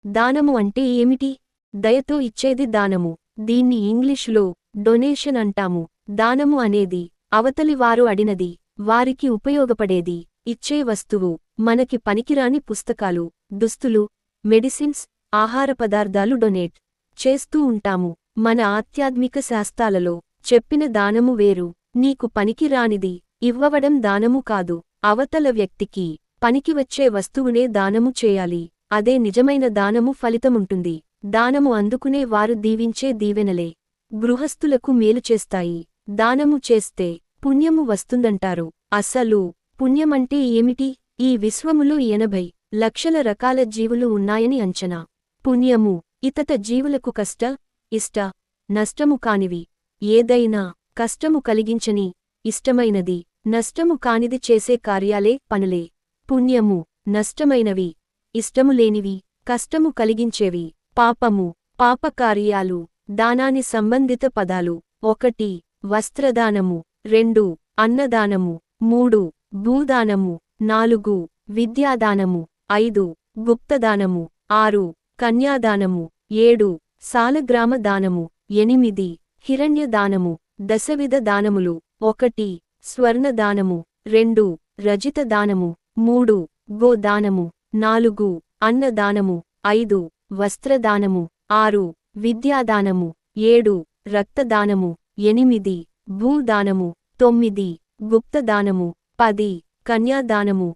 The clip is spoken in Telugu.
దానము అంటే ఏమిటి? దయతో ఇచ్చేది దానము. దీన్ని ఇంగ్లీషులో డొనేషన్ అంటాము. దానము అనేది అవతలి వారు అడినది, వారికి ఉపయోగపడేది, ఇచ్చే వస్తువు. మనకి పనికిరాని పుస్తకాలు, దుస్తులు, మెడిసిన్స్, ఆహార పదార్థాలు డొనేట్ చేస్తూ ఉంటాము. మన ఆధ్యాత్మిక శాస్త్రాలలో చెప్పిన దానము వేరు. నీకు పనికిరానిది ఇవ్వవడం దానము కాదు. అవతల వ్యక్తికి పనికివచ్చే వస్తువునే దానము చేయాలి. అదే నిజమైన దానము ఫలితముంటుంది. దానము అందుకునే వారు దీవించే దీవెనలే గృహస్థులకు మేలు చేస్తాయి. దానము చేస్తే పుణ్యము వస్తుందంటారు. అసలు పుణ్యమంటే ఏమిటి? ఈ విశ్వములో 80 లక్షల రకాల జీవులు ఉన్నాయని అంచనా. పుణ్యము ఇతట జీవులకు కష్ట, ఇష్ట, నష్టము కానివి, ఏదైనా కష్టము కలిగించని, ఇష్టమైనది, నష్టము కానిది చేసే కార్యాలే పనులే. పుణ్యము నష్టమైనవి, ఇష్టములేనివి, కష్టము కలిగించేవి. పాపము పాపకార్యాలు. దానాని సంబంధిత పదాలు: 1 వస్త్రదానము, 2 అన్నదానము, 3 భూదానము, 4 విద్యాదానము, 5 గుప్తదానము, 6 కన్యాదానము, 7 సాలగ్రామ దానము, 8 హిరణ్యదానము. దశవిధ దానములు: 1 స్వర్ణదానము, 2 రజిత దానము, 3 గోదానము, 4 అన్నదానము, 5 వస్త్రదానము, 6 విద్యాదానము, 7 రక్తదానము, 8 భూదానము, 9 గుప్తదానము, 10 కన్యాదానము.